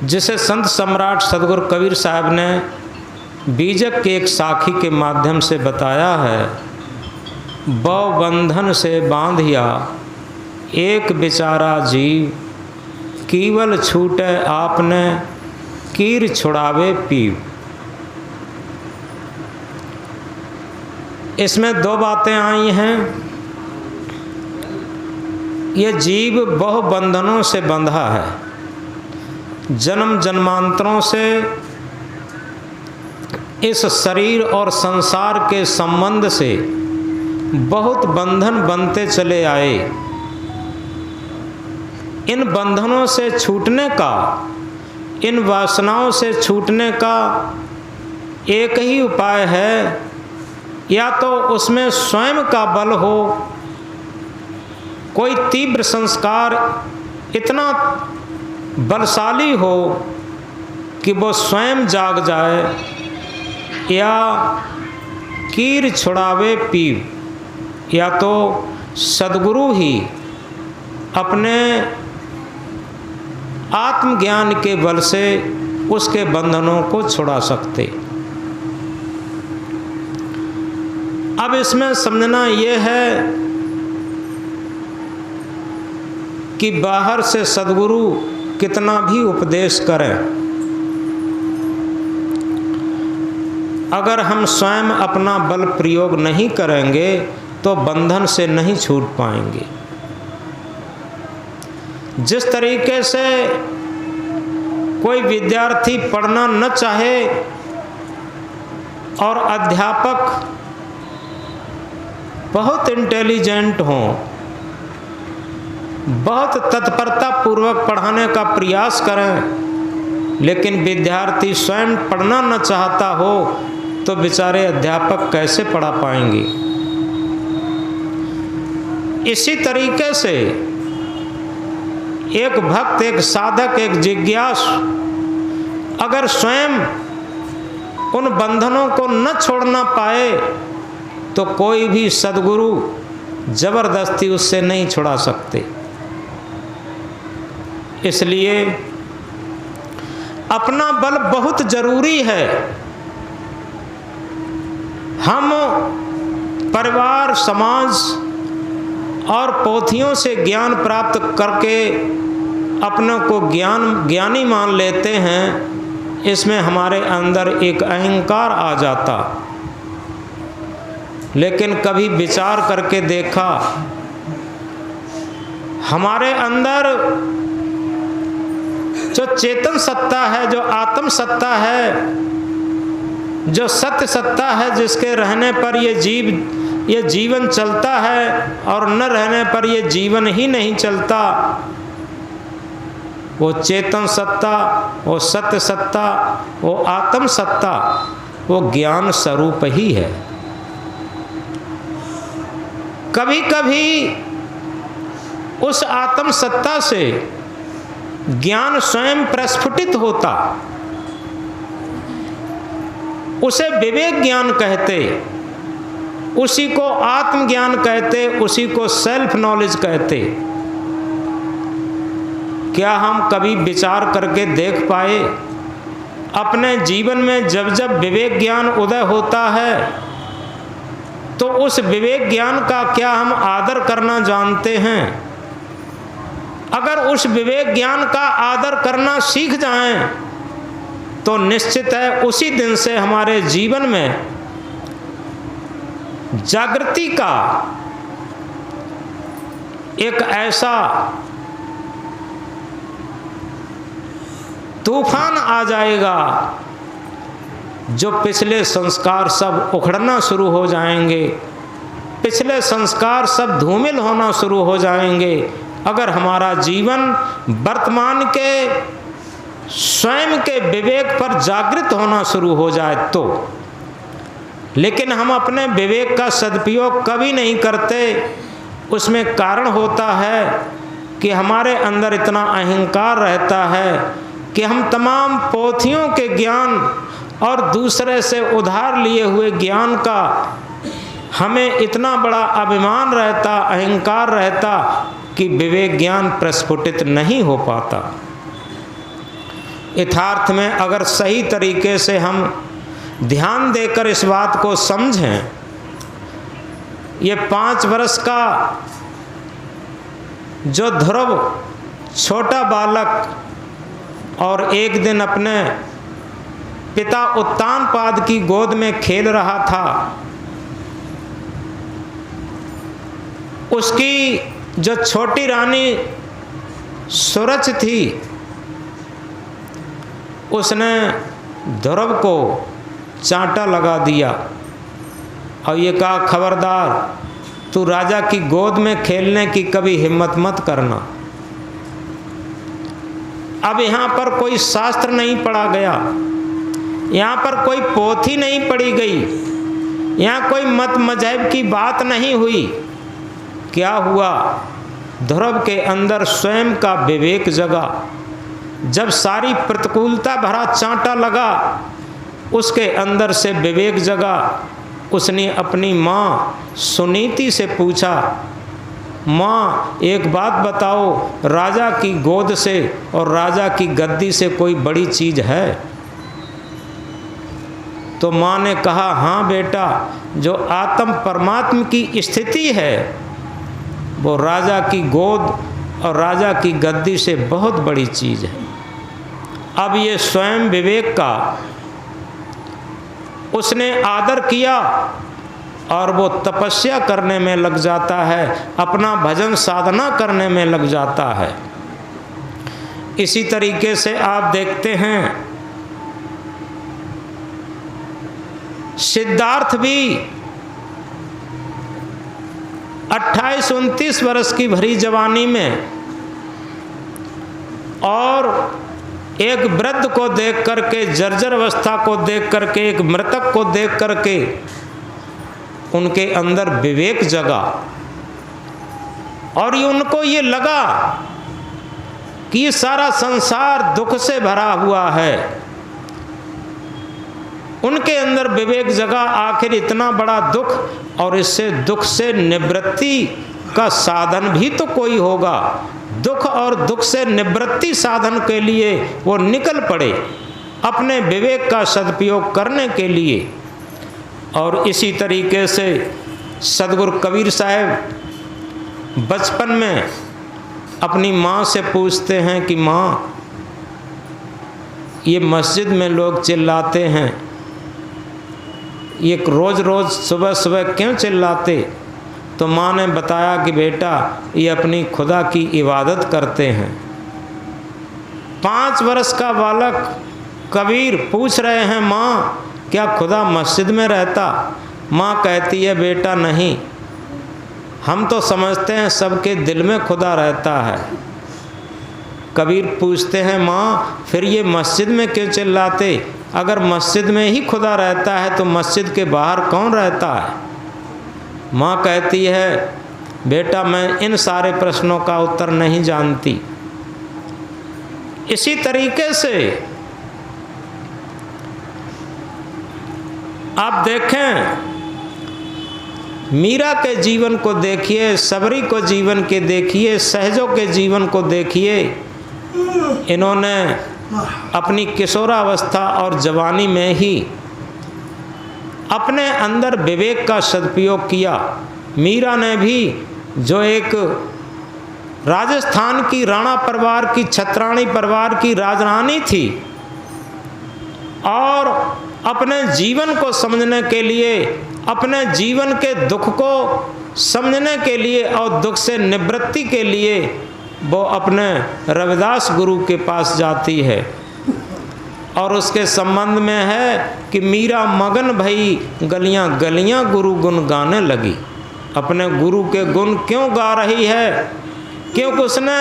जिसे संत सम्राट सदगुरु कबीर साहब ने बीजक के एक साखी के माध्यम से बताया है। बौ बंधन से बांधिया एक बेचारा जीव, केवल छूटे आपने कीर छुड़ावे पीव। इसमें दो बातें आई हैं। ये जीव बहु बंधनों से बंधा है, जन्म जन्मांतरों से इस शरीर और संसार के संबंध से बहुत बंधन बनते चले आए। इन बंधनों से छूटने का, इन वासनाओं से छूटने का एक ही उपाय है, या तो उसमें स्वयं का बल हो, कोई तीव्र संस्कार इतना बलशाली हो कि वो स्वयं जाग जाए, या कीर छुड़ावे पीव, या तो सद्गुरु ही अपने आत्मज्ञान के बल से उसके बंधनों को छुड़ा सकते। अब इसमें समझना यह है कि बाहर से सद्गुरु कितना भी उपदेश करें, अगर हम स्वयं अपना बल प्रयोग नहीं करेंगे तो बंधन से नहीं छूट पाएंगे। जिस तरीके से कोई विद्यार्थी पढ़ना न चाहे और अध्यापक बहुत इंटेलिजेंट हों, बहुत तत्परता पूर्वक पढ़ाने का प्रयास करें, लेकिन विद्यार्थी स्वयं पढ़ना न चाहता हो तो बेचारे अध्यापक कैसे पढ़ा पाएंगे। इसी तरीके से एक भक्त, एक साधक, एक जिज्ञासु अगर स्वयं उन बंधनों को न छोड़ना पाए तो कोई भी सद्गुरु जबरदस्ती उससे नहीं छुड़ा सकते। इसलिए अपना बल बहुत जरूरी है। हम परिवार, समाज और पोथियों से ज्ञान प्राप्त करके अपने को ज्ञानी मान लेते हैं। इसमें हमारे अंदर एक अहंकार आ जाता, लेकिन कभी विचार करके देखा हमारे अंदर जो चेतन सत्ता है, जो आत्म सत्ता है, जो सत्य सत्ता है, जिसके रहने पर ये जीवन चलता है और न रहने पर ये जीवन ही नहीं चलता, वो चेतन सत्ता, वो सत्य सत्ता, वो आत्म सत्ता, वो ज्ञान स्वरूप ही है। कभी कभी उस आत्म सत्ता से ज्ञान स्वयं प्रस्फुटित होता, उसे विवेक ज्ञान कहते, उसी को आत्मज्ञान कहते, उसी को सेल्फ नॉलेज कहते। क्या हम कभी विचार करके देख पाए अपने जीवन में जब जब विवेक ज्ञान उदय होता है तो उस विवेक ज्ञान का क्या हम आदर करना जानते हैं? अगर उस विवेक ज्ञान का आदर करना सीख जाएं तो निश्चित है उसी दिन से हमारे जीवन में जागृति का एक ऐसा तूफान आ जाएगा जो पिछले संस्कार सब उखड़ना शुरू हो जाएंगे, पिछले संस्कार सब धूमिल होना शुरू हो जाएंगे। अगर हमारा जीवन वर्तमान के स्वयं के विवेक पर जागृत होना शुरू हो जाए तो। लेकिन हम अपने विवेक का सदुपयोग कभी नहीं करते। उसमें कारण होता है कि हमारे अंदर इतना अहंकार रहता है कि हम तमाम पोथियों के ज्ञान और दूसरे से उधार लिए हुए ज्ञान का हमें इतना बड़ा अभिमान रहता, अहंकार रहता कि विवेक ज्ञान प्रस्फुटित नहीं हो पाता। यथार्थ में अगर सही तरीके से हम ध्यान देकर इस बात को समझें, ये 5 वर्ष का जो ध्रुव छोटा बालक और एक दिन अपने पिता उत्तानपाद की गोद में खेल रहा था, उसकी जो छोटी रानी सुरच थी, उसने ध्रुव को चांटा लगा दिया और ये कहा, खबरदार, तू राजा की गोद में खेलने की कभी हिम्मत मत करना। अब यहाँ पर कोई शास्त्र नहीं पढ़ा गया, यहाँ पर कोई पोथी नहीं पढ़ी गई, यहाँ कोई मत मजहब की बात नहीं हुई। क्या हुआ? ध्रुव के अंदर स्वयं का विवेक जगा। जब सारी प्रतिकूलता भरा चांटा लगा, उसके अंदर से विवेक जगा। उसने अपनी माँ सुनीति से पूछा, माँ एक बात बताओ, राजा की गोद से और राजा की गद्दी से कोई बड़ी चीज़ है? तो माँ ने कहा, हाँ बेटा, जो आत्म परमात्मा की स्थिति है वो राजा की गोद और राजा की गद्दी से बहुत बड़ी चीज़ है। अब ये स्वयं विवेक का उसने आदर किया और वो तपस्या करने में लग जाता है, अपना भजन साधना करने में लग जाता है। इसी तरीके से आप देखते हैं सिद्धार्थ भी 28-29 वर्ष की भरी जवानी में और एक वृद्ध को देख करके, जर्जर अवस्था को देख करके, एक मृतक को देख करके उनके अंदर विवेक जगा और उनको ये लगा कि ये सारा संसार दुख से भरा हुआ है। उनके अंदर विवेक जगा, आखिर इतना बड़ा दुख और इससे दुख से निवृत्ति का साधन भी तो कोई होगा। दुख और दुख से निवृत्ति साधन के लिए वो निकल पड़े अपने विवेक का सदुपयोग करने के लिए। और इसी तरीके से सदगुरु कबीर साहब बचपन में अपनी माँ से पूछते हैं कि माँ, ये मस्जिद में लोग चिल्लाते हैं, ये रोज़ रोज़ सुबह सुबह क्यों चिल्लाते? तो माँ ने बताया कि बेटा, ये अपनी खुदा की इबादत करते हैं। 5 वर्ष का बालक कबीर पूछ रहे हैं, माँ क्या खुदा मस्जिद में रहता? माँ कहती है, बेटा नहीं, हम तो समझते हैं सबके दिल में खुदा रहता है। कबीर पूछते हैं, माँ फिर ये मस्जिद में क्यों चिल्लाते? अगर मस्जिद में ही खुदा रहता है तो मस्जिद के बाहर कौन रहता है? माँ कहती है, बेटा मैं इन सारे प्रश्नों का उत्तर नहीं जानती। इसी तरीके से आप देखें, मीरा के जीवन को देखिए, सबरी को जीवन के देखिए, सहजों के जीवन को देखिए। इन्होंने अपनी किशोरावस्था और जवानी में ही अपने अंदर विवेक का सदुपयोग किया। मीरा ने भी, जो एक राजस्थान की राणा परिवार की, छत्राणी परिवार की राजरानी थी, और अपने जीवन को समझने के लिए, अपने जीवन के दुख को समझने के लिए और दुख से निवृत्ति के लिए वो अपने रविदास गुरु के पास जाती है। और उसके संबंध में है कि मीरा मगन भई गलियां गलियां गुरु गुण गाने लगी। अपने गुरु के गुण क्यों गा रही है? क्योंकि उसने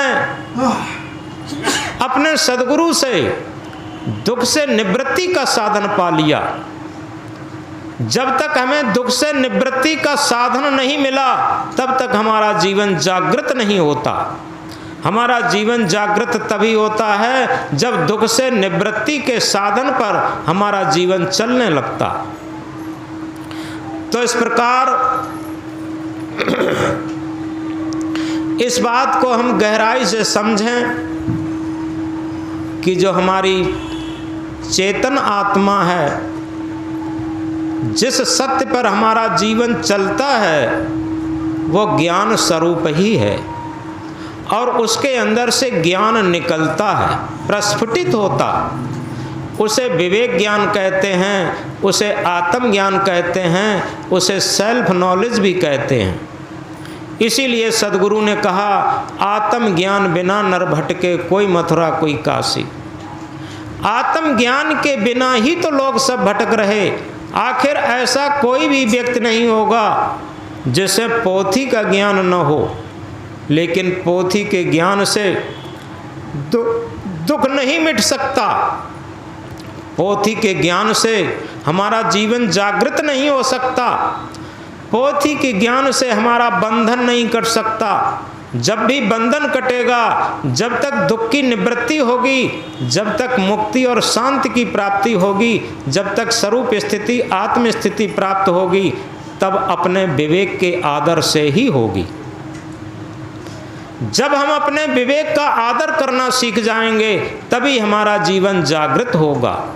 अपने सदगुरु से दुख से निवृत्ति का साधन पा लिया। जब तक हमें दुख से निवृत्ति का साधन नहीं मिला, तब तक हमारा जीवन जागृत नहीं होता। हमारा जीवन जागृत तभी होता है जब दुख से निवृत्ति के साधन पर हमारा जीवन चलने लगता। तो इस प्रकार इस बात को हम गहराई से समझें कि जो हमारी चेतन आत्मा है, जिस सत्य पर हमारा जीवन चलता है, वो ज्ञान स्वरूप ही है और उसके अंदर से ज्ञान निकलता है, प्रस्फुटित होता। उसे विवेक ज्ञान कहते हैं, उसे आत्मज्ञान कहते हैं, उसे सेल्फ नॉलेज भी कहते हैं। इसीलिए सद्गुरु ने कहा, आत्मज्ञान बिना नर भटके, कोई मथुरा कोई काशी। आत्मज्ञान के बिना ही तो लोग सब भटक रहे। आखिर ऐसा कोई भी व्यक्ति नहीं होगा जिसे पोथी का ज्ञान न हो, लेकिन पोथी के ज्ञान से दुख नहीं मिट सकता। पोथी के ज्ञान से हमारा जीवन जागृत नहीं हो सकता। पोथी के ज्ञान से हमारा बंधन नहीं कट सकता। जब भी बंधन कटेगा, जब तक दुख की निवृत्ति होगी, जब तक मुक्ति और शांति की प्राप्ति होगी, जब तक स्वरूप स्थिति आत्म स्थिति प्राप्त होगी, तब अपने विवेक के आदर से ही होगी। जब हम अपने विवेक का आदर करना सीख जाएंगे, तभी हमारा जीवन जागृत होगा।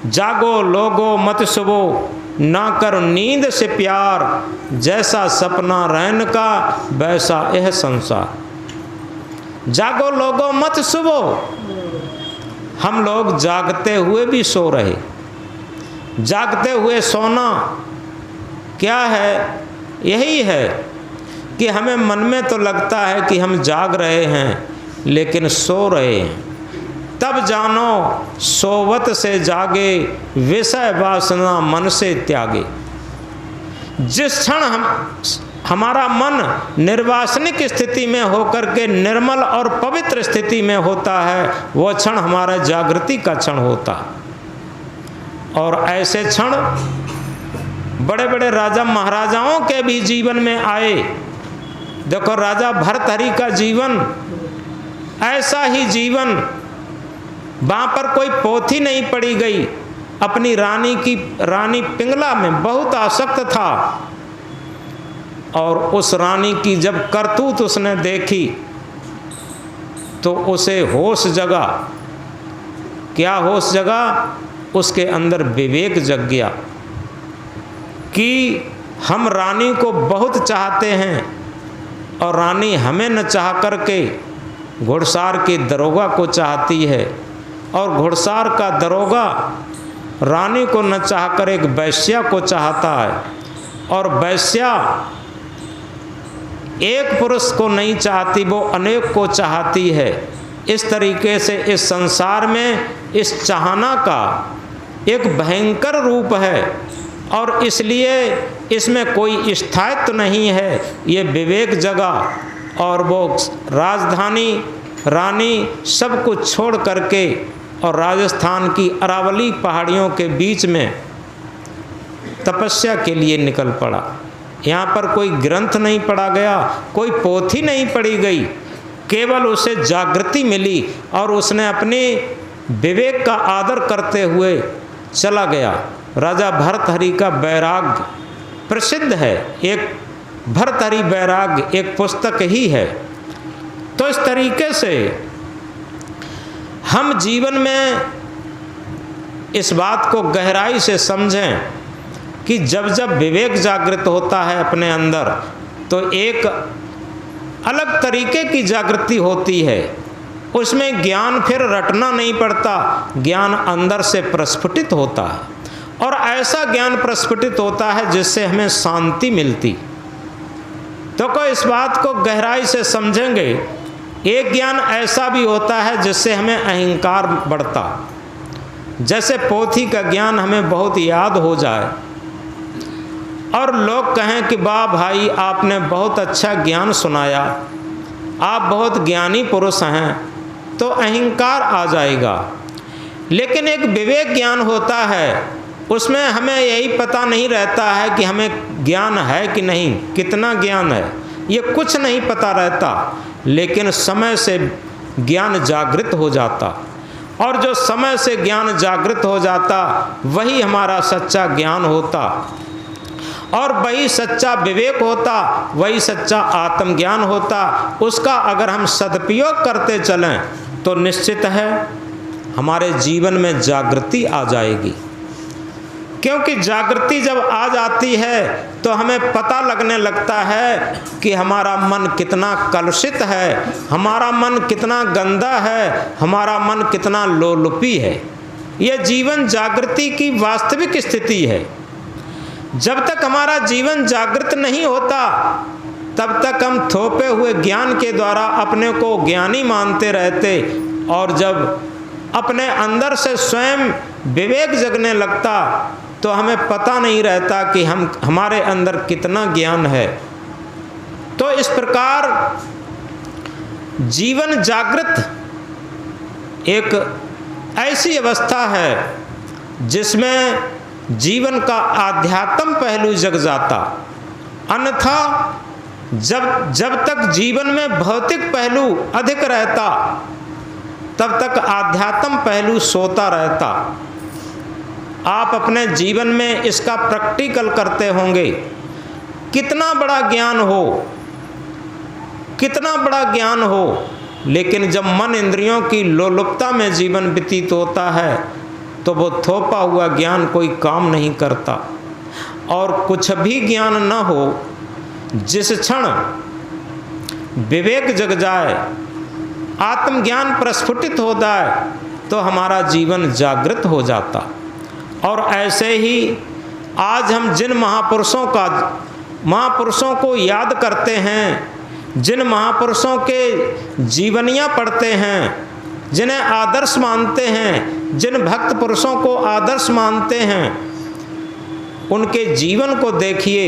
जागो लोगो मत सुबो, ना कर नींद से प्यार, जैसा सपना रैन का वैसा यह संसार। जागो लोगो मत सुबो। हम लोग जागते हुए भी सो रहे। जागते हुए सोना क्या है? यही है कि हमें मन में तो लगता है कि हम जाग रहे हैं, लेकिन सो रहे हैं। तब जानो सोवत से जागे, विषय वासना मन से त्यागे। जिस क्षण हमारा मन निर्वासनिक स्थिति में होकर के निर्मल और पवित्र स्थिति में होता है, वो क्षण हमारा जागृति का क्षण होता। और ऐसे क्षण बड़े बड़े राजा महाराजाओं के भी जीवन में आए। देखो, राजा भर्तहरि का जीवन ऐसा ही जीवन, वहाँ पर कोई पोथी नहीं पड़ी गई। अपनी रानी पिंगला में बहुत आसक्त था, और उस रानी की जब करतूत उसने देखी तो उसे होश जगा। क्या होश जगा? उसके अंदर विवेक जग गया कि हम रानी को बहुत चाहते हैं और रानी हमें न चाह करके घुड़सार के दरोगा को चाहती है, और घुड़सार का दरोगा रानी को न चाहकर एक वैश्या को चाहता है, और वैश्या एक पुरुष को नहीं चाहती, वो अनेक को चाहती है। इस तरीके से इस संसार में इस चाहना का एक भयंकर रूप है, और इसलिए इसमें कोई स्थायित्व नहीं है। ये विवेक जगा और वो राजधानी रानी सब कुछ छोड़ करके और राजस्थान की अरावली पहाड़ियों के बीच में तपस्या के लिए निकल पड़ा। यहाँ पर कोई ग्रंथ नहीं पढ़ा गया, कोई पोथी नहीं पढ़ी गई, केवल उसे जागृति मिली और उसने अपने विवेक का आदर करते हुए चला गया। राजा भर्तहरि का वैराग्य प्रसिद्ध है, एक भर्तहरि वैराग्य एक पुस्तक ही है। तो इस तरीके से हम जीवन में इस बात को गहराई से समझें कि जब जब विवेक जागृत होता है अपने अंदर, तो एक अलग तरीके की जागृति होती है। उसमें ज्ञान फिर रटना नहीं पड़ता, ज्ञान अंदर से प्रस्फुटित होता है, और ऐसा ज्ञान प्रस्फुटित होता है जिससे हमें शांति मिलती। तो कोई इस बात को गहराई से समझेंगे। एक ज्ञान ऐसा भी होता है जिससे हमें अहंकार बढ़ता। जैसे पोथी का ज्ञान हमें बहुत याद हो जाए और लोग कहें कि वाह भाई, आपने बहुत अच्छा ज्ञान सुनाया, आप बहुत ज्ञानी पुरुष हैं, तो अहंकार आ जाएगा। लेकिन एक विवेक ज्ञान होता है, उसमें हमें यही पता नहीं रहता है कि हमें ज्ञान है कि नहीं, कितना ज्ञान है, ये कुछ नहीं पता रहता। लेकिन समय से ज्ञान जागृत हो जाता, और जो समय से ज्ञान जागृत हो जाता वही हमारा सच्चा ज्ञान होता, और वही सच्चा विवेक होता, वही सच्चा आत्मज्ञान होता। उसका अगर हम सदुपयोग करते चलें तो निश्चित है हमारे जीवन में जागृति आ जाएगी। क्योंकि जागृति जब आ जाती है तो हमें पता लगने लगता है कि हमारा मन कितना कलुषित है, हमारा मन कितना गंदा है, हमारा मन कितना लोलुपी है। यह जीवन जागृति की वास्तविक स्थिति है। जब तक हमारा जीवन जागृत नहीं होता तब तक हम थोपे हुए ज्ञान के द्वारा अपने को ज्ञानी मानते रहते, और जब अपने अंदर से स्वयं विवेक जगने लगता तो हमें पता नहीं रहता कि हमारे अंदर कितना ज्ञान है। तो इस प्रकार जीवन जागृत एक ऐसी अवस्था है जिसमें जीवन का आध्यात्म पहलू जग जाता। अन्यथा जब तक जीवन में भौतिक पहलू अधिक रहता तब तक आध्यात्म पहलू सोता रहता। आप अपने जीवन में इसका प्रैक्टिकल करते होंगे। कितना बड़ा ज्ञान हो, कितना बड़ा ज्ञान हो, लेकिन जब मन इंद्रियों की लोलुपता में जीवन व्यतीत होता है तो वो थोपा हुआ ज्ञान कोई काम नहीं करता। और कुछ भी ज्ञान न हो, जिस क्षण विवेक जग जाए, आत्मज्ञान प्रस्फुटित हो जाए तो हमारा जीवन जागृत हो जाता। और ऐसे ही आज हम जिन महापुरुषों को याद करते हैं, जिन महापुरुषों के जीवनियाँ पढ़ते हैं, जिन्हें आदर्श मानते हैं, जिन भक्त पुरुषों को आदर्श मानते हैं, उनके जीवन को देखिए,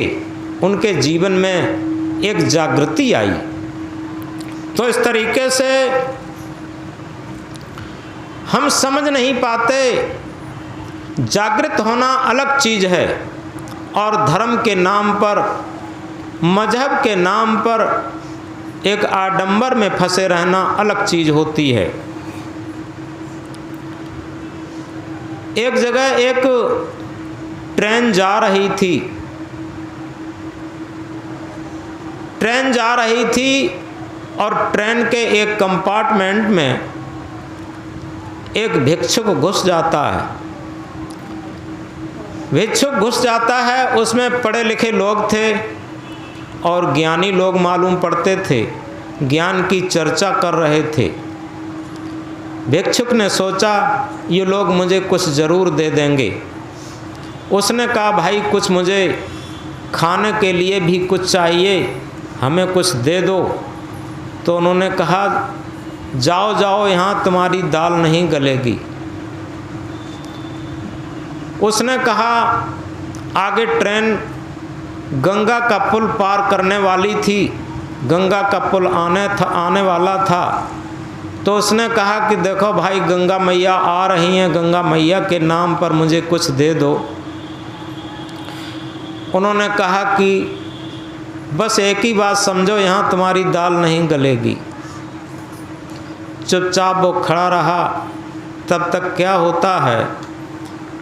उनके जीवन में एक जागृति आई। तो इस तरीके से हम समझ नहीं पाते। जागृत होना अलग चीज़ है और धर्म के नाम पर, मजहब के नाम पर एक आडंबर में फंसे रहना अलग चीज़ होती है। एक जगह एक ट्रेन जा रही थी। ट्रेन जा रही थी और ट्रेन के एक कंपार्टमेंट में एक भिक्षुक घुस जाता है। भिक्षुक घुस जाता है, उसमें पढ़े लिखे लोग थे और ज्ञानी लोग मालूम पड़ते थे, ज्ञान की चर्चा कर रहे थे। भिक्षुक ने सोचा ये लोग मुझे कुछ ज़रूर दे देंगे। उसने कहा भाई कुछ मुझे खाने के लिए भी कुछ चाहिए, हमें कुछ दे दो। तो उन्होंने कहा जाओ जाओ, यहाँ तुम्हारी दाल नहीं गलेगी। उसने कहा आगे ट्रेन गंगा का पुल पार करने वाली थी, गंगा का पुल आने वाला था। तो उसने कहा कि देखो भाई गंगा मैया आ रही हैं, गंगा मैया के नाम पर मुझे कुछ दे दो। उन्होंने कहा कि बस एक ही बात समझो, यहाँ तुम्हारी दाल नहीं गलेगी। चुपचाप वो खड़ा रहा। तब तक क्या होता है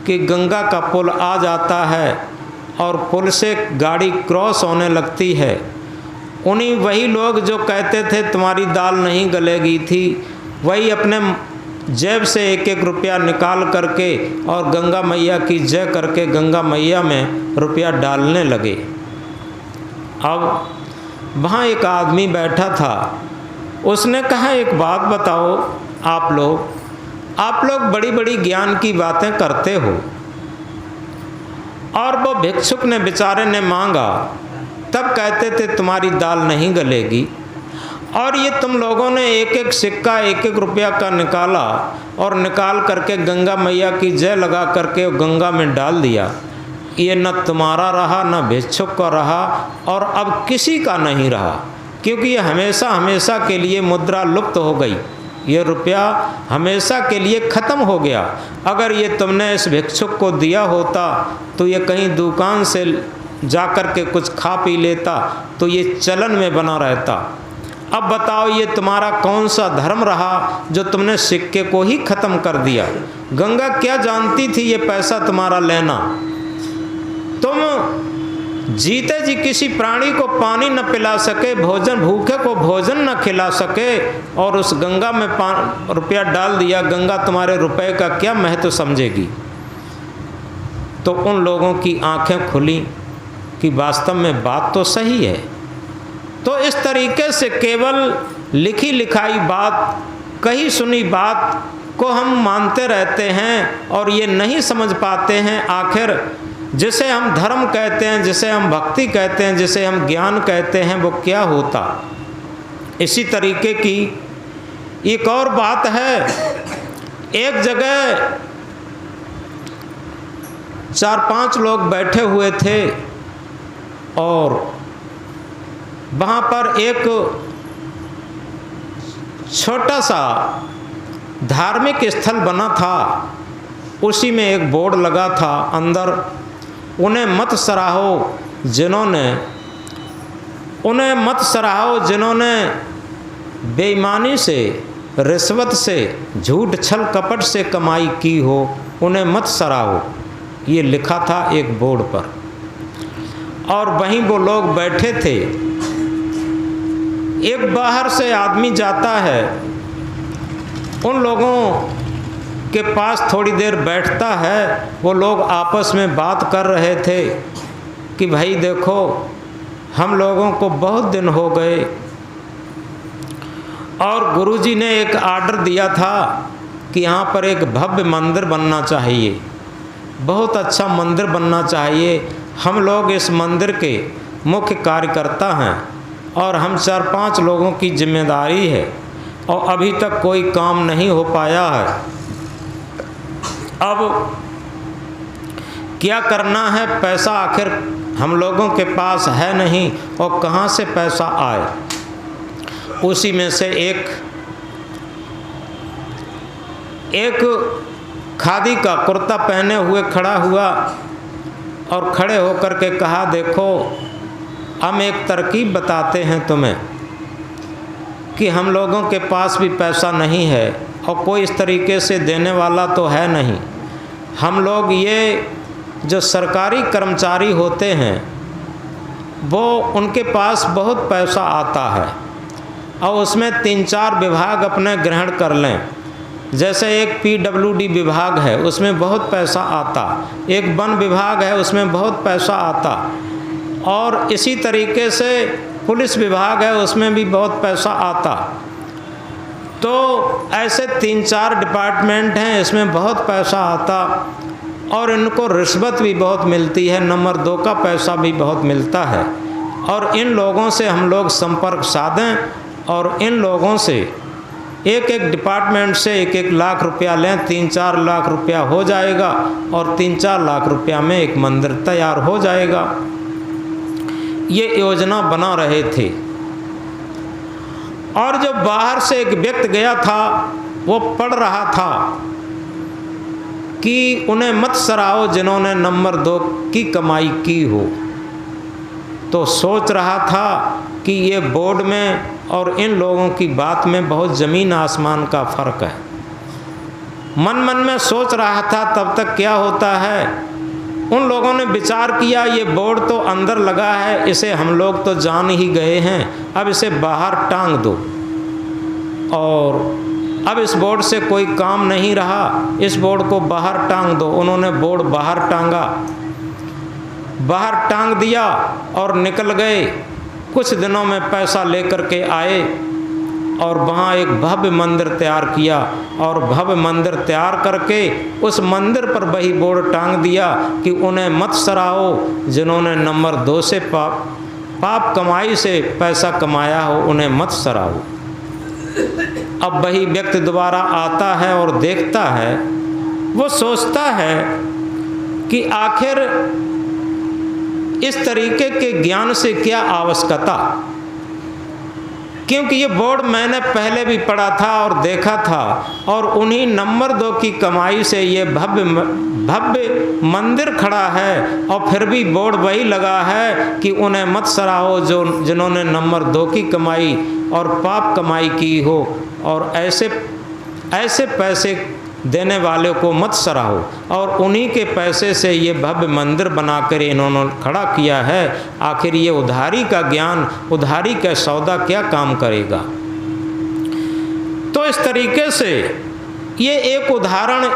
कि गंगा का पुल आ जाता है और पुल से गाड़ी क्रॉस होने लगती है। उन्हीं वही लोग जो कहते थे तुम्हारी दाल नहीं गलेगी थी, वही अपने जेब से एक एक रुपया निकाल करके और गंगा मैया की जय करके गंगा मैया में रुपया डालने लगे। अब वहाँ एक आदमी बैठा था। उसने कहा एक बात बताओ, आप लोग बड़ी बड़ी ज्ञान की बातें करते हो, और वो भिक्षुक ने बेचारे ने मांगा तब कहते थे तुम्हारी दाल नहीं गलेगी, और ये तुम लोगों ने एक एक सिक्का एक एक रुपया का निकाला और निकाल करके गंगा मैया की जय लगा करके गंगा में डाल दिया। ये न तुम्हारा रहा न भिक्षुक का रहा और अब किसी का नहीं रहा, क्योंकि ये हमेशा हमेशा के लिए मुद्रा लुप्त हो गई। ये रुपया हमेशा के लिए ख़त्म हो गया। अगर ये तुमने इस भिक्षुक को दिया होता तो ये कहीं दुकान से जा कर के कुछ खा पी लेता तो ये चलन में बना रहता। अब बताओ ये तुम्हारा कौन सा धर्म रहा जो तुमने सिक्के को ही ख़त्म कर दिया। गंगा क्या जानती थी ये पैसा तुम्हारा लेना। तुम जीते जी किसी प्राणी को पानी न पिला सके, भूखे को भोजन न खिला सके, और उस गंगा में रुपया डाल दिया, गंगा तुम्हारे रुपए का क्या महत्व समझेगी। तो उन लोगों की आंखें खुली कि वास्तव में बात तो सही है। तो इस तरीके से केवल लिखी लिखाई बात, कही सुनी बात को हम मानते रहते हैं और ये नहीं समझ पाते हैं आखिर जिसे हम धर्म कहते हैं, जिसे हम भक्ति कहते हैं, जिसे हम ज्ञान कहते हैं, वो क्या होता। इसी तरीके की एक और बात है। एक जगह 4-5 लोग बैठे हुए थे और वहाँ पर एक छोटा सा धार्मिक स्थल बना था, उसी में एक बोर्ड लगा था अंदर, उन्हें मत सराहो जिन्होंने बेईमानी से, रिश्वत से, झूठ छल कपट से कमाई की हो, उन्हें मत सराहो, ये लिखा था एक बोर्ड पर। और वहीं वो लोग बैठे थे। एक बाहर से आदमी जाता है, उन लोगों के पास थोड़ी देर बैठता है। वो लोग आपस में बात कर रहे थे कि भाई देखो, हम लोगों को बहुत दिन हो गए और गुरुजी ने एक आर्डर दिया था कि यहाँ पर एक भव्य मंदिर बनना चाहिए, बहुत अच्छा मंदिर बनना चाहिए। हम लोग इस मंदिर के मुख्य कार्यकर्ता हैं और हम 4-5 लोगों की जिम्मेदारी है और अभी तक कोई काम नहीं हो पाया है। अब क्या करना है, पैसा आखिर हम लोगों के पास है नहीं और कहाँ से पैसा आए। उसी में से एक खादी का कुर्ता पहने हुए खड़ा हुआ और खड़े होकर के कहा, देखो हम एक तरकीब बताते हैं तुम्हें कि हम लोगों के पास भी पैसा नहीं है और कोई इस तरीके से देने वाला तो है नहीं। हम लोग ये जो सरकारी कर्मचारी होते हैं वो उनके पास बहुत पैसा आता है और उसमें 3-4 विभाग अपने ग्रहण कर लें। जैसे एक PWD विभाग है, उसमें बहुत पैसा आता, एक वन विभाग है, उसमें बहुत पैसा आता, और इसी तरीके से पुलिस विभाग है, उसमें भी बहुत पैसा आता। तो ऐसे 3-4 डिपार्टमेंट हैं, इसमें बहुत पैसा आता और इनको रिश्वत भी बहुत मिलती है, नंबर 2 का पैसा भी बहुत मिलता है। और इन लोगों से हम लोग संपर्क साधें और इन लोगों से एक डिपार्टमेंट से 1-1 लाख रुपया लें, 3-4 लाख रुपया हो जाएगा और 3-4 लाख रुपया में एक मंदिर तैयार हो जाएगा। ये योजना बना रहे थे। और जब बाहर से एक व्यक्ति गया था, वो पढ़ रहा था कि उन्हें मत सराहो जिन्होंने नंबर 2 की कमाई की हो। तो सोच रहा था कि ये बोर्ड में और इन लोगों की बात में बहुत ज़मीन आसमान का फ़र्क है। मन में सोच रहा था। तब तक क्या होता है, उन लोगों ने विचार किया ये बोर्ड तो अंदर लगा है, इसे हम लोग तो जान ही गए हैं, अब इसे बाहर टांग दो। और अब इस बोर्ड से कोई काम नहीं रहा, इस बोर्ड को बाहर टांग दो। उन्होंने बोर्ड बाहर टांगा, बाहर टांग दिया और निकल गए। कुछ दिनों में पैसा लेकर के आए और वहाँ एक भव्य मंदिर तैयार किया और भव्य मंदिर तैयार करके उस मंदिर पर वही बोर्ड टांग दिया कि उन्हें मत सराहो जिन्होंने नंबर 2 से पाप कमाई से पैसा कमाया हो, उन्हें मत सराहो। अब वही व्यक्ति दोबारा आता है और देखता है, वो सोचता है कि आखिर इस तरीके के ज्ञान से क्या आवश्यकता, क्योंकि ये बोर्ड मैंने पहले भी पढ़ा था और देखा था और उन्हीं नंबर 2 की कमाई से ये भव्य मंदिर खड़ा है और फिर भी बोर्ड वही लगा है कि उन्हें मत सराहो जो जिन्होंने नंबर 2 की कमाई और पाप कमाई की हो। और ऐसे पैसे देने वाले को मत सराहो। और उन्हीं के पैसे से ये भव्य मंदिर बनाकर इन्होंने खड़ा किया है। आखिर ये उधारी का ज्ञान, उधारी का सौदा क्या काम करेगा। तो इस तरीके से ये एक उदाहरण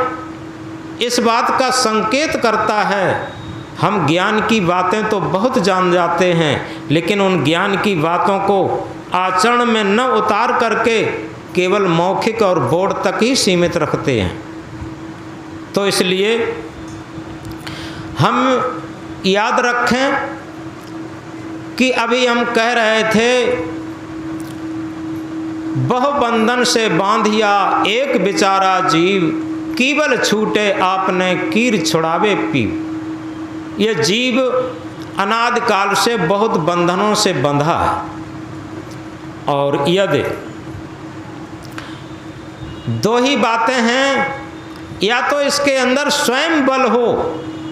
इस बात का संकेत करता है, हम ज्ञान की बातें तो बहुत जान जाते हैं, लेकिन उन ज्ञान की बातों को आचरण में न उतार करके केवल मौखिक और बोर्ड तक ही सीमित रखते हैं। तो इसलिए हम याद रखें कि अभी हम कह रहे थे, बहुबंधन से बांधिया एक बेचारा जीव, केवल छूटे आपने कीर छुड़ावे पीव। ये जीव अनादि काल से बहुत बंधनों से बंधा है। और यदि दो ही बातें हैं, या तो इसके अंदर स्वयं बल हो,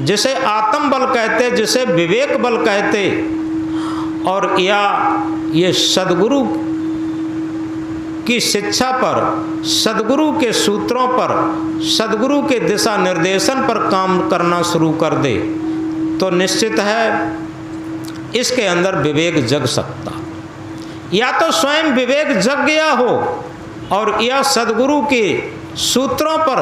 जिसे आत्म बल कहते, जिसे विवेक बल कहते, और या ये सद्गुरु की शिक्षा पर, सद्गुरु के सूत्रों पर, सद्गुरु के दिशा निर्देशन पर काम करना शुरू कर दे, तो निश्चित है इसके अंदर विवेक जग सकता। या तो स्वयं विवेक जग गया हो और या सद्गुरु के सूत्रों पर,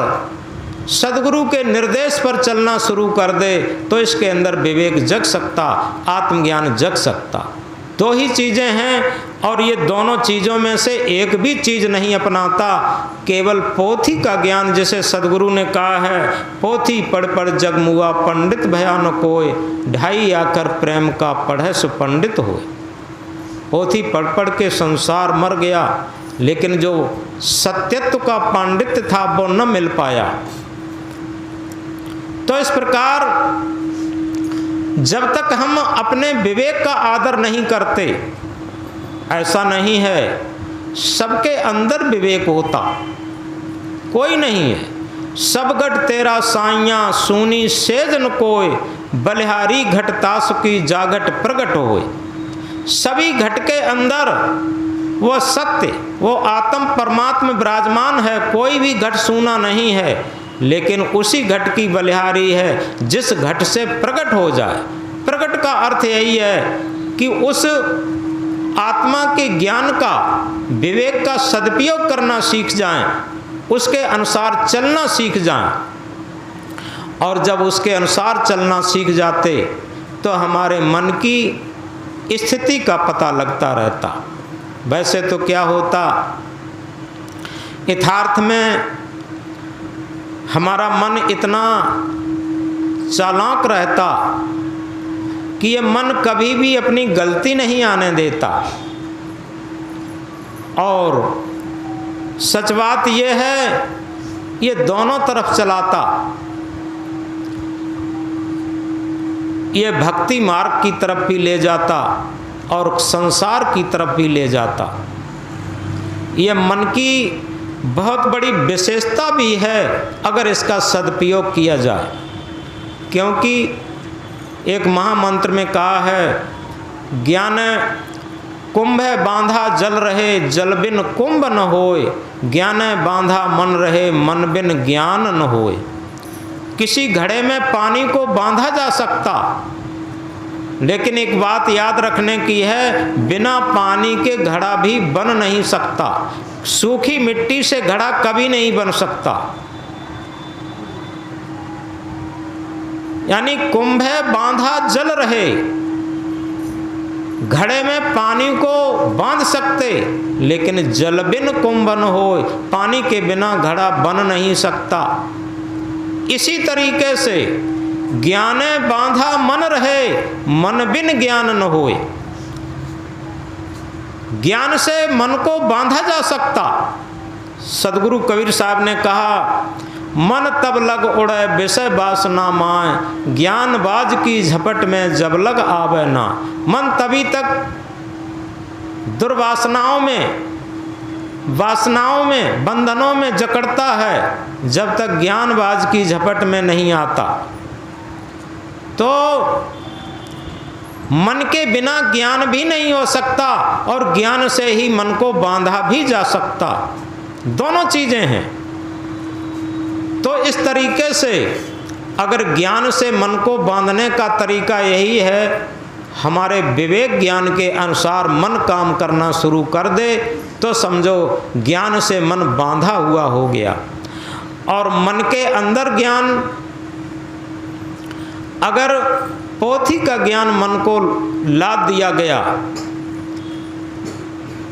सद्गुरु के निर्देश पर चलना शुरू कर दे, तो इसके अंदर विवेक जग सकता, आत्मज्ञान जग सकता। दो ही चीज़ें हैं, और ये दोनों चीज़ों में से एक भी चीज़ नहीं अपनाता। केवल पोथी का ज्ञान, जिसे सद्गुरु ने कहा है, पोथी पढ़ पढ़ जग मुआ, पंडित भया न कोय, ढाई आकर प्रेम का पढ़े सो पंडित होए। पोथी पढ़ पढ़ के संसार मर गया, लेकिन जो सत्यत्व का पांडित्य था वो न मिल पाया। तो इस प्रकार जब तक हम अपने विवेक का आदर नहीं करते, ऐसा नहीं है सबके अंदर विवेक होता, कोई नहीं है। सब घट तेरा साइयाँ सूनी सेज न कोय, बलिहारी घट तास की जागट प्रगट होए। सभी घट के अंदर वो सत्य, वो आत्म परमात्मा विराजमान है, कोई भी घट सूना नहीं है, लेकिन उसी घट की बलिहारी है जिस घट से प्रकट हो जाए। प्रकट का अर्थ यही है कि उस आत्मा के ज्ञान का, विवेक का सदुपयोग करना सीख जाएं, उसके अनुसार चलना सीख जाएं। और जब उसके अनुसार चलना सीख जाते तो हमारे मन की स्थिति का पता लगता रहता। वैसे तो क्या होता, यथार्थ में हमारा मन इतना चालाक रहता कि ये मन कभी भी अपनी गलती नहीं आने देता। और सच बात ये है, ये दोनों तरफ चलाता। ये भक्ति मार्ग की तरफ भी ले जाता और संसार की तरफ भी ले जाता। ये मन की बहुत बड़ी विशेषता भी है अगर इसका सदुपयोग किया जाए। क्योंकि एक महामंत्र में कहा है, ज्ञान कुंभ बांधा जल रहे, जल बिन कुंभ न होए, ज्ञान बांधा मन रहे, मन बिन ज्ञान न होए। किसी घड़े में पानी को बांधा जा सकता, लेकिन एक बात याद रखने की है, बिना पानी के घड़ा भी बन नहीं सकता। सूखी मिट्टी से घड़ा कभी नहीं बन सकता। यानी कुंभ बांधा जल रहे, घड़े में पानी को बांध सकते, लेकिन जल बिन कुंभ न होए, पानी के बिना घड़ा बन नहीं सकता। इसी तरीके से ज्ञान बांधा मन रहे, मन बिन ज्ञान न होए। ज्ञान से मन को बांधा जा सकता। सदगुरु कबीर साहब ने कहा, मन तब लग उड़े विषय वासना माय, ज्ञान बाज की झपट में जब लग आवे ना। मन तभी तक दुर्वासनाओं में, वासनाओं में, बंधनों में जकड़ता है जब तक ज्ञानबाज की झपट में नहीं आता। तो मन के बिना ज्ञान भी नहीं हो सकता और ज्ञान से ही मन को बांधा भी जा सकता। दोनों चीजें हैं। तो इस तरीके से अगर ज्ञान से मन को बांधने का तरीका यही है, हमारे विवेक ज्ञान के अनुसार मन काम करना शुरू कर दे, तो समझो ज्ञान से मन बांधा हुआ हो गया। और मन के अंदर ज्ञान, अगर पोथी का ज्ञान मन को लाद दिया गया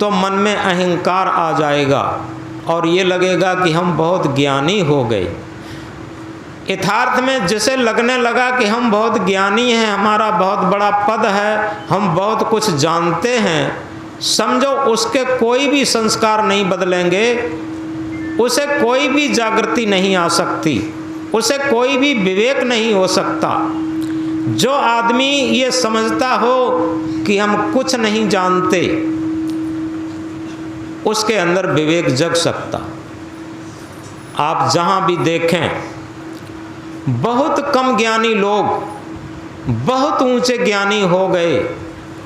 तो मन में अहंकार आ जाएगा और ये लगेगा कि हम बहुत ज्ञानी हो गए। यथार्थ में जिसे लगने लगा कि हम बहुत ज्ञानी हैं, हमारा बहुत बड़ा पद है, हम बहुत कुछ जानते हैं, समझो उसके कोई भी संस्कार नहीं बदलेंगे, उसे कोई भी जागृति नहीं आ सकती, उसे कोई भी विवेक नहीं हो सकता। जो आदमी ये समझता हो कि हम कुछ नहीं जानते, उसके अंदर विवेक जग सकता। आप जहाँ भी देखें, बहुत कम ज्ञानी लोग बहुत ऊंचे ज्ञानी हो गए,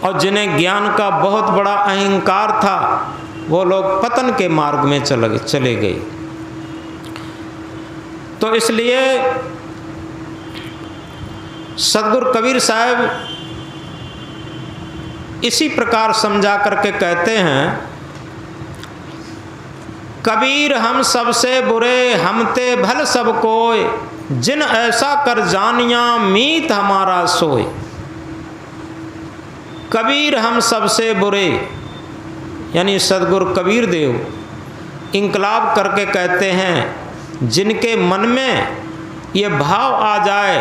और जिन्हें ज्ञान का बहुत बड़ा अहंकार था, वो लोग पतन के मार्ग में चले गए। तो इसलिए सदगुरु कबीर साहब इसी प्रकार समझा करके कहते हैं, कबीर हम सबसे बुरे, हम ते भल सब कोय, जिन ऐसा कर जानिया मीत हमारा सोए। कबीर हम सबसे बुरे, यानी सदगुरु कबीर देव इंकलाब करके कहते हैं, जिनके मन में ये भाव आ जाए,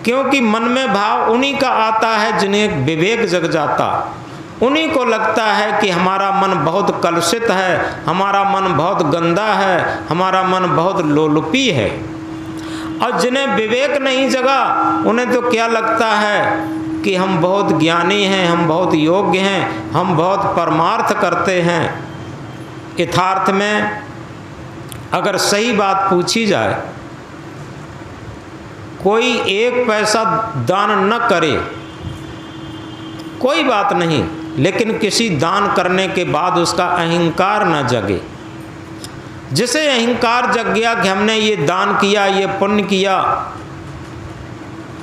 क्योंकि मन में भाव उन्हीं का आता है जिन्हें विवेक जग जाता, उन्हीं को लगता है कि हमारा मन बहुत कलुषित है, हमारा मन बहुत गंदा है, हमारा मन बहुत लोलुपी है। और जिन्हें विवेक नहीं जगा, उन्हें तो क्या लगता है कि हम बहुत ज्ञानी हैं, हम बहुत योग्य हैं, हम बहुत परमार्थ करते हैं। यथार्थ में अगर सही बात पूछी जाए, कोई एक पैसा दान न करे, कोई बात नहीं, लेकिन किसी दान करने के बाद उसका अहंकार न जगे। जिसे अहंकार जग गया कि हमने ये दान किया, ये पुण्य किया,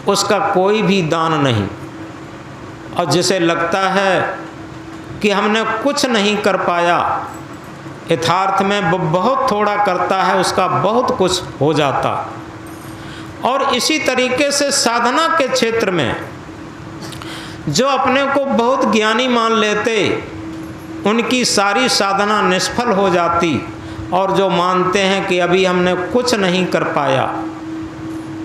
उसका कोई भी दान नहीं। और जिसे लगता है कि हमने कुछ नहीं कर पाया, यथार्थ में वो बहुत थोड़ा करता है, उसका बहुत कुछ हो जाता। और इसी तरीके से साधना के क्षेत्र में जो अपने को बहुत ज्ञानी मान लेते, उनकी सारी साधना निष्फल हो जाती। और जो मानते हैं कि अभी हमने कुछ नहीं कर पाया,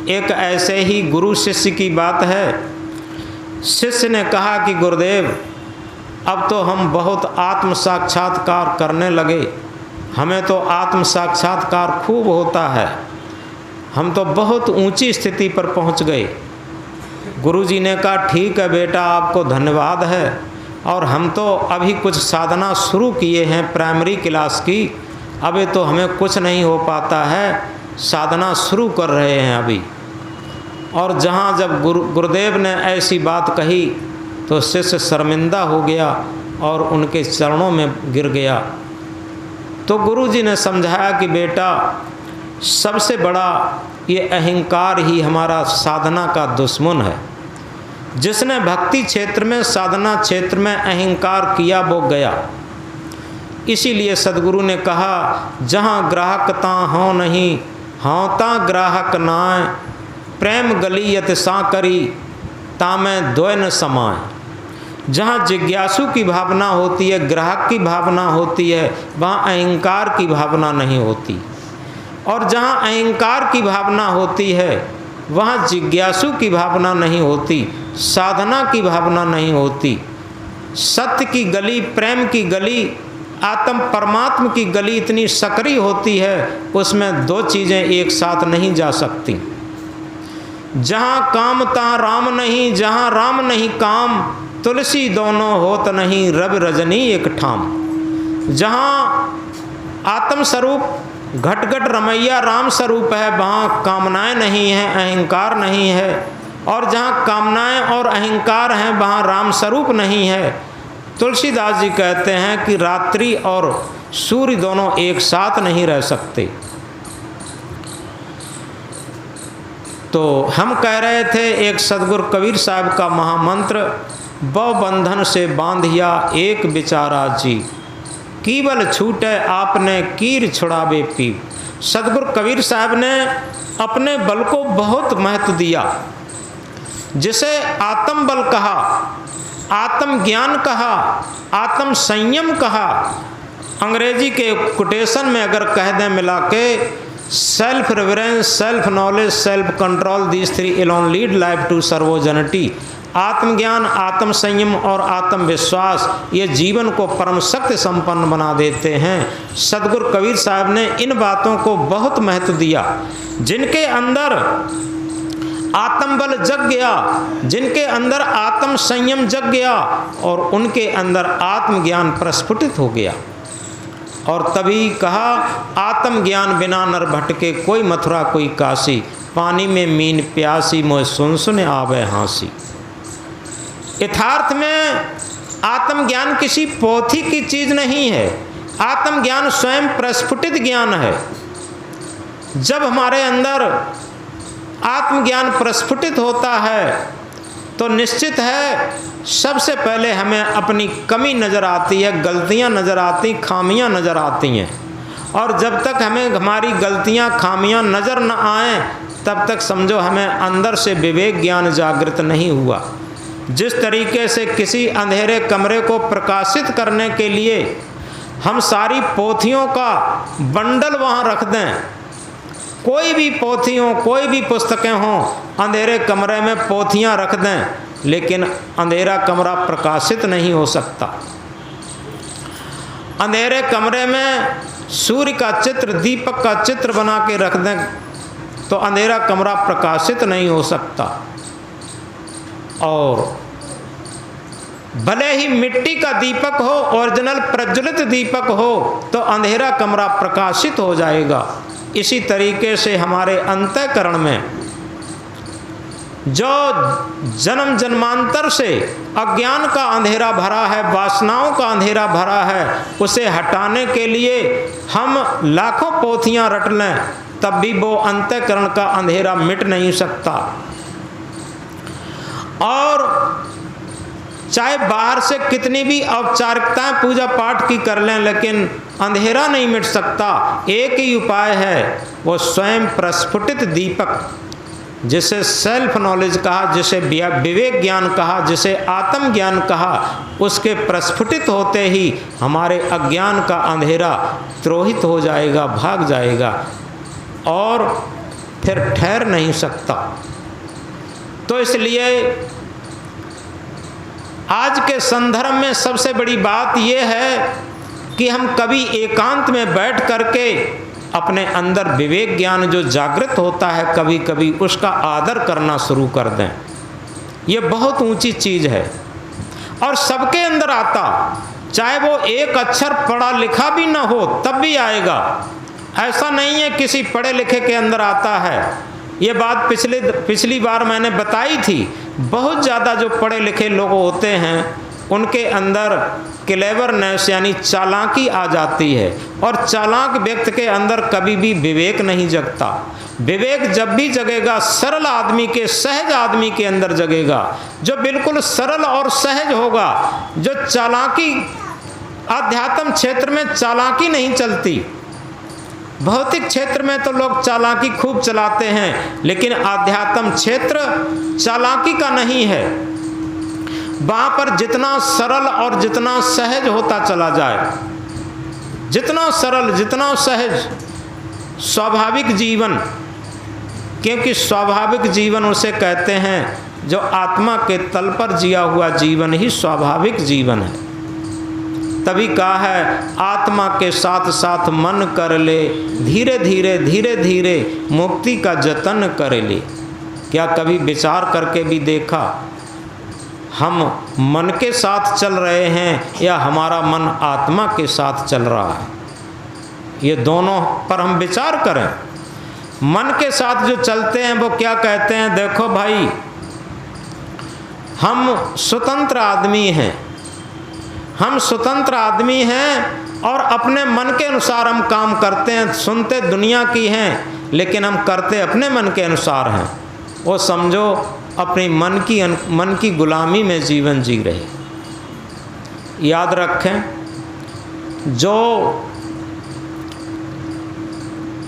एक ऐसे ही गुरु शिष्य की बात है। शिष्य ने कहा कि गुरुदेव, अब तो हम बहुत आत्म साक्षात्कार करने लगे, हमें तो आत्म साक्षात्कार खूब होता है, हम तो बहुत ऊंची स्थिति पर पहुंच गए। गुरुजी ने कहा, ठीक है बेटा, आपको धन्यवाद है, और हम तो अभी कुछ साधना शुरू किए हैं प्राइमरी क्लास की, अभी तो हमें कुछ नहीं हो पाता है, साधना शुरू कर रहे हैं अभी। और जहाँ जब गुरुदेव ने ऐसी बात कही तो शिष्य शर्मिंदा हो गया और उनके चरणों में गिर गया। तो गुरुजी ने समझाया कि बेटा, सबसे बड़ा ये अहंकार ही हमारा साधना का दुश्मन है। जिसने भक्ति क्षेत्र में, साधना क्षेत्र में अहंकार किया, वो गया। इसीलिए सदगुरु ने कहा, जहाँ ग्राहक ता हों नहीं, हाँ ता ग्राहक नाय, प्रेम गलीयत सा करी, ता में द्वय न समाए। जहाँ जिज्ञासु की भावना होती है, ग्राहक की भावना होती है, वहाँ अहंकार की भावना नहीं होती। और जहाँ अहंकार की भावना होती है, वहाँ जिज्ञासु की भावना नहीं होती, साधना की भावना नहीं होती। सत्य की गली, प्रेम की गली, आत्म परमात्मा की गली इतनी सकरी होती है, उसमें दो चीज़ें एक साथ नहीं जा सकती। जहाँ काम तहाँ राम नहीं, जहाँ राम नहीं काम, तुलसी दोनों होत नहीं, रवि रजनी एक ठाम। जहाँ आत्म स्वरूप घट घट रमैया राम स्वरूप है, वहाँ कामनाएं नहीं हैं, अहंकार नहीं है। और जहाँ कामनाएं और अहंकार हैं, वहाँ राम स्वरूप नहीं है। तुलसीदास जी कहते हैं कि रात्रि और सूर्य दोनों एक साथ नहीं रह सकते। तो हम कह रहे थे एक सदगुरु कबीर साहब का महामंत्र, बौ बंधन से बांधिया एक बिचारा जी, कीवल छूटे आपने कीर छुड़ावे पी। सदगुरु कबीर साहब ने अपने बल को बहुत महत्व दिया, जिसे आत्म बल कहा, आत्म ज्ञान कहा, आत्म संयम कहा। अंग्रेजी के कोटेशन में अगर कह दें मिला के, self reverence, self knowledge, self control, these three alone lead life to sovereignty. आत्मज्ञान, आत्म संयम और आत्मविश्वास ये जीवन को परम शक्ति संपन्न बना देते हैं। सदगुरु कबीर साहब ने इन बातों को बहुत महत्व दिया। जिनके अंदर आत्मबल जग गया, जिनके अंदर आत्म संयम जग गया और उनके अंदर आत्मज्ञान प्रस्फुटित हो गया, और तभी कहा आत्मज्ञान बिना नर भटके, कोई मथुरा कोई काशी, पानी में मीन प्यासी, मोह सुन सुन आवे हाँसी। यथार्थ में आत्मज्ञान किसी पोथी की चीज नहीं है। आत्मज्ञान स्वयं प्रस्फुटित ज्ञान है। जब हमारे अंदर आत्मज्ञान प्रस्फुटित होता है तो निश्चित है सबसे पहले हमें अपनी कमी नज़र आती है, गलतियां नज़र आती, खामियां नज़र आती हैं। और जब तक हमें हमारी गलतियां खामियां नज़र न आएँ तब तक समझो हमें अंदर से विवेक ज्ञान जागृत नहीं हुआ। जिस तरीके से किसी अंधेरे कमरे को प्रकाशित करने के लिए हम सारी पोथियों का बंडल वहाँ रख दें, कोई भी पोथी हो, कोई भी पुस्तकें हों, अंधेरे कमरे में पोथियाँ रख दें, लेकिन अंधेरा कमरा प्रकाशित नहीं हो सकता। अंधेरे कमरे में सूर्य का चित्र, दीपक का चित्र बना के रख दें तो अंधेरा कमरा प्रकाशित नहीं हो सकता। और भले ही मिट्टी का दीपक हो, ओरिजिनल प्रज्वलित दीपक हो, तो अंधेरा कमरा प्रकाशित हो जाएगा। इसी तरीके से हमारे अंतःकरण में जो जन्म जन्मांतर से अज्ञान का अंधेरा भरा है, वासनाओं का अंधेरा भरा है, उसे हटाने के लिए हम लाखों पोथियां रट लें तब भी वो अंतःकरण का अंधेरा मिट नहीं सकता। और चाहे बाहर से कितनी भी औपचारिकताएं पूजा पाठ की कर लें, लेकिन अंधेरा नहीं मिट सकता। एक ही उपाय है, वो स्वयं प्रस्फुटित दीपक, जिसे सेल्फ नॉलेज कहा, जिसे विवेक ज्ञान कहा, जिसे आत्म ज्ञान कहा, उसके प्रस्फुटित होते ही हमारे अज्ञान का अंधेरा त्रोहित हो जाएगा, भाग जाएगा और फिर ठहर नहीं सकता। तो इसलिए आज के संदर्भ में सबसे बड़ी बात यह है कि हम कभी एकांत में बैठ करके अपने अंदर विवेक ज्ञान जो जागृत होता है कभी कभी उसका आदर करना शुरू कर दें। ये बहुत ऊंची चीज़ है और सबके अंदर आता, चाहे वो एक अक्षर पढ़ा लिखा भी ना हो तब भी आएगा। ऐसा नहीं है किसी पढ़े लिखे के अंदर आता है। ये बात पिछली बार मैंने बताई थी। बहुत ज़्यादा जो पढ़े लिखे लोग होते हैं उनके अंदर क्लेवरनेस यानी चालाकी आ जाती है, और चालाक व्यक्ति के अंदर कभी भी विवेक नहीं जगता। विवेक जब भी जगेगा सरल आदमी के, सहज आदमी के अंदर जगेगा, जो बिल्कुल सरल और सहज होगा। जो चालाकी, आध्यात्म क्षेत्र में चालाकी नहीं चलती। भौतिक क्षेत्र में तो लोग चालाकी खूब चलाते हैं, लेकिन आध्यात्म क्षेत्र चालाकी का नहीं है। वहाँ पर जितना सरल और जितना सहज होता चला जाए, जितना सरल, जितना सहज, स्वाभाविक जीवन, क्योंकि स्वाभाविक जीवन उसे कहते हैं जो आत्मा के तल पर जिया हुआ जीवन ही स्वाभाविक जीवन है। तभी कहा है आत्मा के साथ साथ मन कर ले, धीरे धीरे धीरे धीरे मुक्ति का जतन कर ले। क्या कभी विचार करके भी देखा हम मन के साथ चल रहे हैं या हमारा मन आत्मा के साथ चल रहा है? ये दोनों पर हम विचार करें। मन के साथ जो चलते हैं वो क्या कहते हैं, देखो भाई हम स्वतंत्र आदमी हैं, हम स्वतंत्र आदमी हैं और अपने मन के अनुसार हम काम करते हैं। सुनते दुनिया की हैं लेकिन हम करते अपने मन के अनुसार हैं। वो समझो अपनी मन की गुलामी में जीवन जी रहे। याद रखें, जो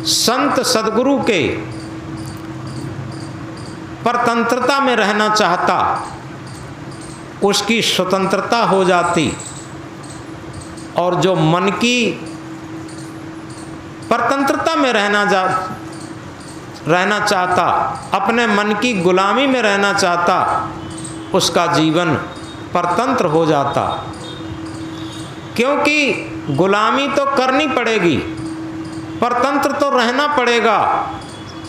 संत सदगुरु के परतंत्रता में रहना चाहता, उसकी स्वतंत्रता हो जाती, और जो मन की परतंत्रता में रहना चाहता, अपने मन की गुलामी में रहना चाहता, उसका जीवन परतंत्र हो जाता। क्योंकि गुलामी तो करनी पड़ेगी, परतंत्र तो रहना पड़ेगा।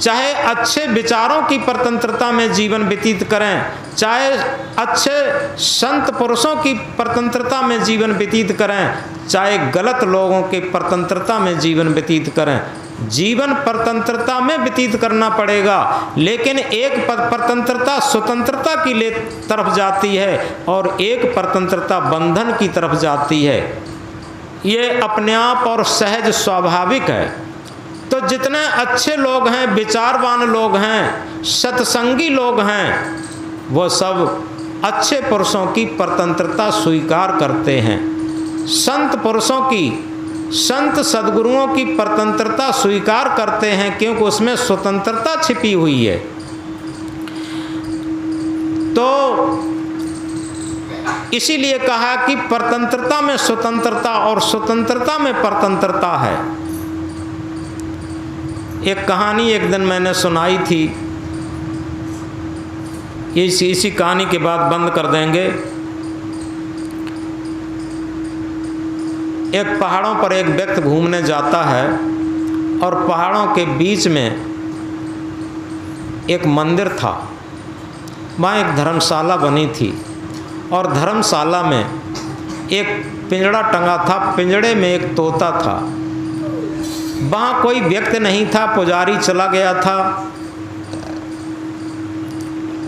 चाहे अच्छे विचारों की परतंत्रता में जीवन व्यतीत करें, चाहे अच्छे संत पुरुषों की परतंत्रता में जीवन व्यतीत करें, चाहे गलत लोगों की परतंत्रता में जीवन व्यतीत करें, जीवन परतंत्रता में व्यतीत करना पड़ेगा। लेकिन एक परतंत्रता स्वतंत्रता की तरफ जाती है और एक परतंत्रता बंधन की तरफ जाती है। ये अपने आप और सहज स्वाभाविक है। तो जितने अच्छे लोग हैं, विचारवान लोग हैं, सत्संगी लोग हैं, वो सब अच्छे पुरुषों की परतंत्रता स्वीकार करते हैं। संत पुरुषों की, संत सद्गुरुओं की परतंत्रता स्वीकार करते हैं, क्योंकि उसमें स्वतंत्रता छिपी हुई है। तो इसीलिए कहा कि परतंत्रता में स्वतंत्रता और स्वतंत्रता में परतंत्रता है। एक कहानी एक दिन मैंने सुनाई थी, इसी कहानी के बाद बंद कर देंगे। एक पहाड़ों पर एक व्यक्ति घूमने जाता है और पहाड़ों के बीच में एक मंदिर था। वहाँ एक धर्मशाला बनी थी और धर्मशाला में एक पिंजड़ा टंगा था। पिंजड़े में एक तोता था। वहाँ कोई व्यक्ति नहीं था, पुजारी चला गया था।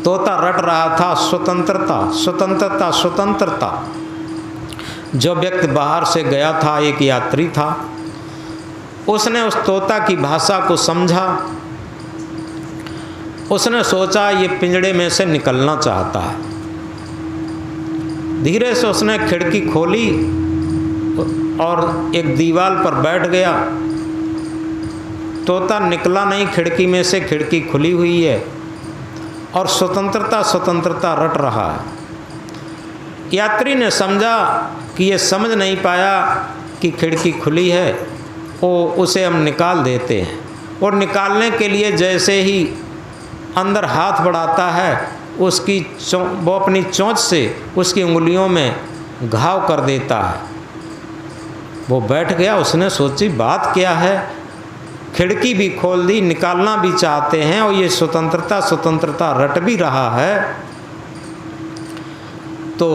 तोता रट रहा था स्वतंत्रता स्वतंत्रता स्वतंत्रता। जो व्यक्ति बाहर से गया था, एक यात्री था, उसने उस तोता की भाषा को समझा। उसने सोचा ये पिंजड़े में से निकलना चाहता है। धीरे से उसने खिड़की खोली और एक दीवार पर बैठ गया। तोता निकला नहीं खिड़की में से, खिड़की खुली हुई है और स्वतंत्रता स्वतंत्रता रट रहा है। यात्री ने समझा कि ये समझ नहीं पाया कि खिड़की खुली है, उसे हम निकाल देते हैं। और निकालने के लिए जैसे ही अंदर हाथ बढ़ाता है, वो अपनी चोंच से उसकी उंगलियों में घाव कर देता है। वो बैठ गया। उसने सोची बात क्या है, खिड़की भी खोल दी, निकालना भी चाहते हैं और ये स्वतंत्रता स्वतंत्रता रट भी रहा है। तो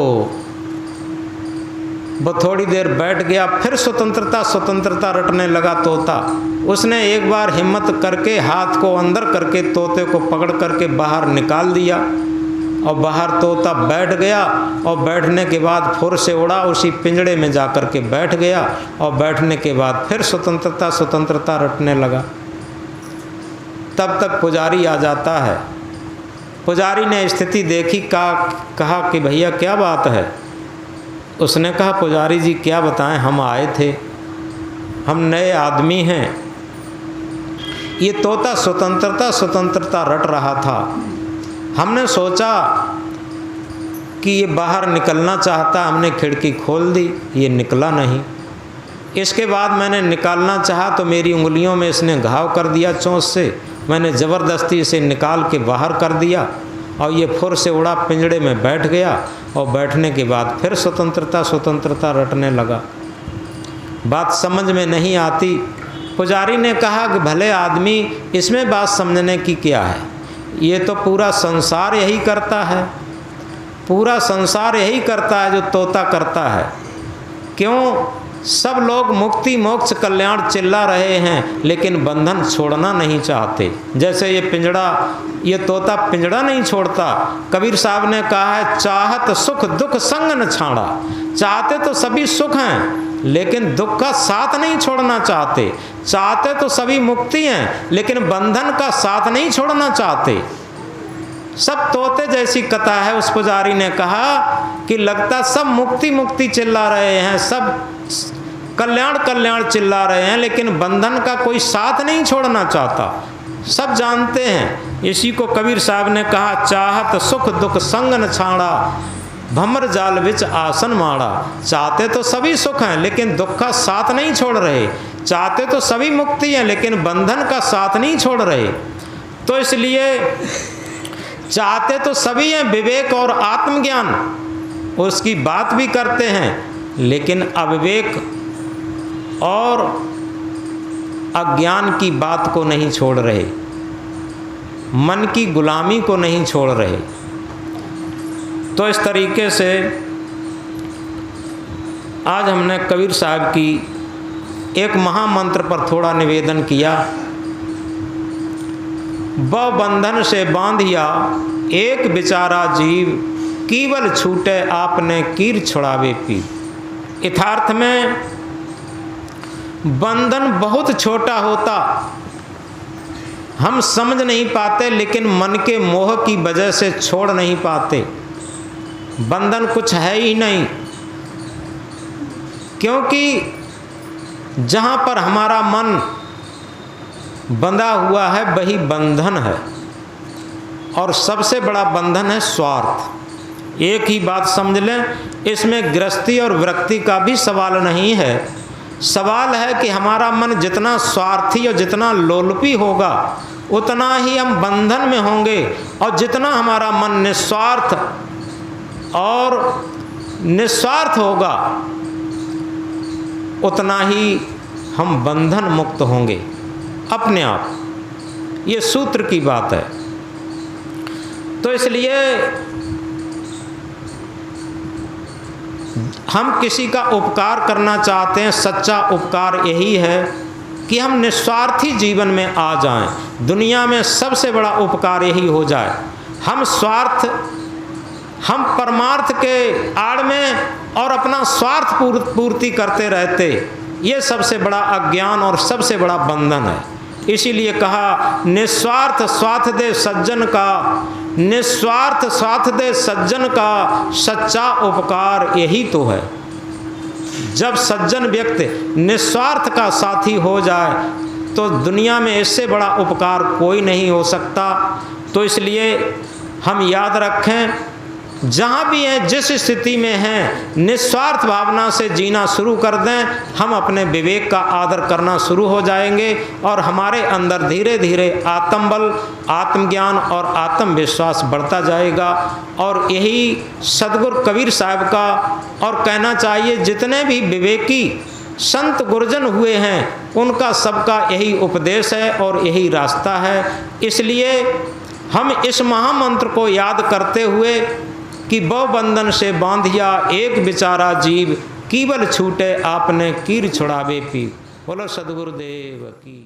वो थोड़ी देर बैठ गया, फिर स्वतंत्रता स्वतंत्रता रटने लगा तोता। उसने एक बार हिम्मत करके हाथ को अंदर करके तोते को पकड़ करके बाहर निकाल दिया और बाहर तोता बैठ गया। और बैठने के बाद फुर से उड़ा, उसी पिंजड़े में जा कर के बैठ गया और बैठने के बाद फिर स्वतंत्रता स्वतंत्रता रटने लगा। तब तक पुजारी आ जाता है। पुजारी ने स्थिति देखी, कहा कि भैया क्या बात है। उसने कहा पुजारी जी क्या बताएं, हम आए थे, हम नए आदमी हैं। ये तोता स्वतंत्रता स्वतंत्रता रट रहा था। हमने सोचा कि ये बाहर निकलना चाहता, हमने खिड़की खोल दी, ये निकला नहीं। इसके बाद मैंने निकालना चाहा तो मेरी उंगलियों में इसने घाव कर दिया चोंच से। मैंने ज़बरदस्ती इसे निकाल के बाहर कर दिया और ये फुर से उड़ा, पिंजड़े में बैठ गया और बैठने के बाद फिर स्वतंत्रता स्वतंत्रता रटने लगा। बात समझ में नहीं आती। पुजारी ने कहा कि भले आदमी, इसमें बात समझने की क्या है, ये तो पूरा संसार यही करता है, पूरा संसार यही करता है जो तोता करता है। क्यों? सब लोग मुक्ति मोक्ष कल्याण चिल्ला रहे हैं लेकिन बंधन छोड़ना नहीं चाहते। जैसे ये पिंजड़ा, ये तोता पिंजड़ा नहीं छोड़ता। कबीर साहब ने कहा है, चाहत सुख दुख संग न छाड़ा। चाहते तो सभी सुख हैं लेकिन दुख का साथ नहीं छोड़ना चाहते। चाहते तो सभी मुक्ति हैं लेकिन बंधन का साथ नहीं छोड़ना चाहते। सब तोते जैसी कथा है। उस पुजारी ने कहा कि लगता सब मुक्ति मुक्ति चिल्ला रहे हैं, सब कल्याण कल्याण चिल्ला रहे हैं, लेकिन बंधन का कोई साथ नहीं छोड़ना चाहता। सब जानते हैं। इसी को कबीर साहब ने कहा, चाहत सुख दुख संग न छाड़ा, भंवर जाल विच आसन माड़ा। चाहते तो सभी सुख हैं, लेकिन दुख का साथ नहीं छोड़ रहे। चाहते तो सभी मुक्ति हैं, लेकिन बंधन का साथ नहीं छोड़ रहे। तो इसलिए चाहते तो सभी हैं विवेक और आत्मज्ञान, उसकी बात भी करते हैं, लेकिन अविवेक और अज्ञान की बात को नहीं छोड़ रहे, मन की गुलामी को नहीं छोड़ रहे। तो इस तरीके से आज हमने कबीर साहब की एक महामंत्र पर थोड़ा निवेदन किया। बव बंधन से बांधिया एक बेचारा जीव, केवल छूटे आपने कीर छुड़ावे पी। यथार्थ में बंधन बहुत छोटा होता, हम समझ नहीं पाते, लेकिन मन के मोह की वजह से छोड़ नहीं पाते। बंधन कुछ है ही नहीं, क्योंकि जहाँ पर हमारा मन बंधा हुआ है वही बंधन है। और सबसे बड़ा बंधन है स्वार्थ। एक ही बात समझ लें, इसमें गृहस्थी और विरक्ति का भी सवाल नहीं है। सवाल है कि हमारा मन जितना स्वार्थी और जितना लोलुपी होगा, उतना ही हम बंधन में होंगे, और जितना हमारा मन निस्वार्थ और निस्वार्थ होगा, उतना ही हम बंधन मुक्त होंगे अपने आप। ये सूत्र की बात है। तो इसलिए हम किसी का उपकार करना चाहते हैं, सच्चा उपकार यही है कि हम निस्वार्थी जीवन में आ जाएं। दुनिया में सबसे बड़ा उपकार यही हो जाए। हम परमार्थ के आड़ में और अपना स्वार्थ पूर्ति करते रहते, ये सबसे बड़ा अज्ञान और सबसे बड़ा बंधन है। इसीलिए कहा, निस्वार्थ स्वार्थ दे सज्जन का, निस्वार्थ स्वार्थ दे सज्जन का, सच्चा उपकार यही तो है। जब सज्जन व्यक्ति निस्वार्थ का साथी हो जाए, तो दुनिया में इससे बड़ा उपकार कोई नहीं हो सकता। तो इसलिए हम याद रखें, जहाँ भी हैं, जिस स्थिति में हैं, निस्वार्थ भावना से जीना शुरू कर दें। हम अपने विवेक का आदर करना शुरू हो जाएंगे, और हमारे अंदर धीरे धीरे आत्मबल, आत्मज्ञान और आत्मविश्वास बढ़ता जाएगा। और यही सद्गुरु कबीर साहब का, और कहना चाहिए जितने भी विवेकी संत गुरुजन हुए हैं, उनका सबका यही उपदेश है और यही रास्ता है। इसलिए हम इस महामंत्र को याद करते हुए कि बव बंधन से बांधिया एक बेचारा जीव, केवल छूटे आपने कीर छुड़ावे पी। बोलो सद्गुरुदेव की।